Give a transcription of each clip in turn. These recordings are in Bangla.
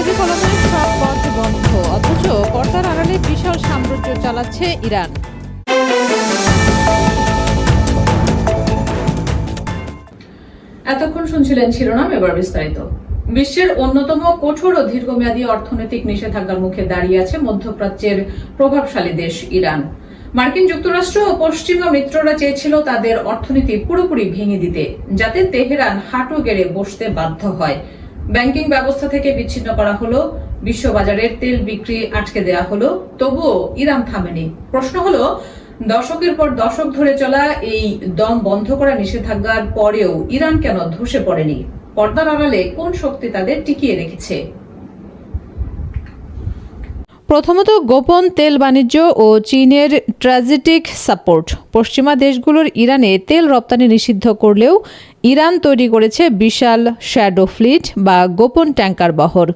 সৌদি কলমের সব পথ বন্ধ, অথচ পর্দার আড়ালে বিশাল সাম্রাজ্য চালাচ্ছে ইরান। এতক্ষণ শুনছিলেন শিরোনাম, এবার বিস্তারিত। বিশ্বের অন্যতম কঠোর ও দীর্ঘমেয়াদী অর্থনৈতিক নিষেধাজ্ঞার মুখে দাঁড়িয়ে আছে মধ্যপ্রাচ্যের প্রভাবশালী দেশ ইরান। মার্কিন যুক্তরাষ্ট্র ও পশ্চিমা মিত্ররা চেয়েছিল তাদের অর্থনীতি পুরোপুরি ভেঙে দিতে, যাতে তেহরান হাঁটু গেড়ে বসতে বাধ্য হয়। ব্যাংকিং ব্যবস্থা থেকে বিচ্ছিন্ন করা হলো, বিশ্ববাজারের তেল বিক্রি আটকে দেওয়া হলো, তবুও ইরান থামেনি। প্রশ্ন হলো, দশকের পর দশক ধরে চলা এই দম বন্ধ করা নিষেধাজ্ঞার পরেও ইরান কেন ধসে পড়েনি? পর্দার আড়ালে কোন শক্তি তাদের টিকিয়ে রেখেছে? প্রথমত, গোপন তেল বাণিজ্য ও চীনের ট্রানজিটিক সাপোর্ট। পশ্চিমা দেশগুলোর ইরানে তেল রপ্তানি নিষিদ্ধ করলেও ইরান তৈরি করেছে বিশাল শ্যাডো ফ্লিট বা গোপন ট্যাঙ্কার বহর।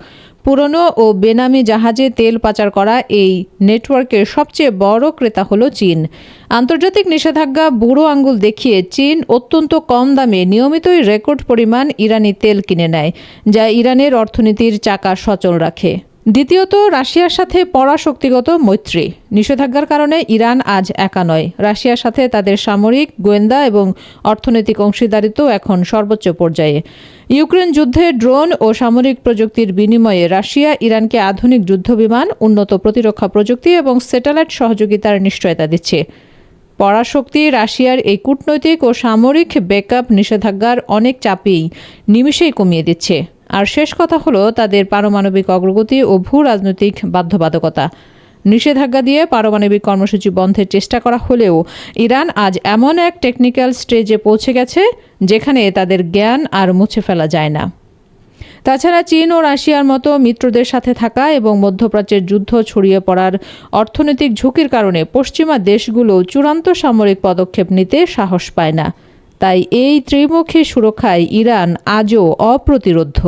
পুরনো ও বেনামি জাহাজে তেল পাচার করা এই নেটওয়ার্কের সবচেয়ে বড় ক্রেতা হলো চীন। আন্তর্জাতিক নিষেধাজ্ঞা বুড়ো আঙ্গুল দেখিয়ে চীন অত্যন্ত কম দামে নিয়মিতই রেকর্ড পরিমাণ ইরানি তেল কিনে নেয়, যা ইরানের অর্থনীতির চাকা সচল রাখে। দ্বিতীয়ত, রাশিয়ার সাথে পরাশক্তিগত মৈত্রী। নিষেধাজ্ঞার কারণে ইরান আজ একা নয়। রাশিয়ার সাথে তাদের সামরিক, গোয়েন্দা এবং অর্থনৈতিক অংশীদারিত্ব এখন সর্বোচ্চ পর্যায়ে। ইউক্রেন যুদ্ধে ড্রোন ও সামরিক প্রযুক্তির বিনিময়ে রাশিয়া ইরানকে আধুনিক যুদ্ধবিমান, উন্নত প্রতিরক্ষা প্রযুক্তি এবং স্যাটেলাইট সহযোগিতার নিশ্চয়তা দিচ্ছে। পরাশক্তি রাশিয়ার এই কূটনৈতিক ও সামরিক ব্যাকআপ নিষেধাজ্ঞার অনেক চাপেই নিমিষেই কমিয়ে দিচ্ছে। আর শেষ কথা হলো তাদের পারমাণবিক অগ্রগতি ও ভূ রাজনৈতিক বাধ্যবাধকতা। নিষেধাজ্ঞা দিয়ে পারমাণবিক কর্মসূচি বন্ধের চেষ্টা করা হলেও ইরান আজ এমন এক টেকনিক্যাল স্টেজে পৌঁছে গেছে যেখানে তাদের জ্ঞান আর মুছে ফেলা যায় না। তাছাড়া চীন ও রাশিয়ার মতো মিত্রদের সাথে থাকা এবং মধ্যপ্রাচ্যের যুদ্ধ ছড়িয়ে পড়ার অর্থনৈতিক ঝুঁকির কারণে পশ্চিমা দেশগুলো চূড়ান্ত সামরিক পদক্ষেপ নিতে সাহস পায় না। তাই এই ত্রিমুখী সুরক্ষায় ইরান আজও অপ্রতিরোধ্য।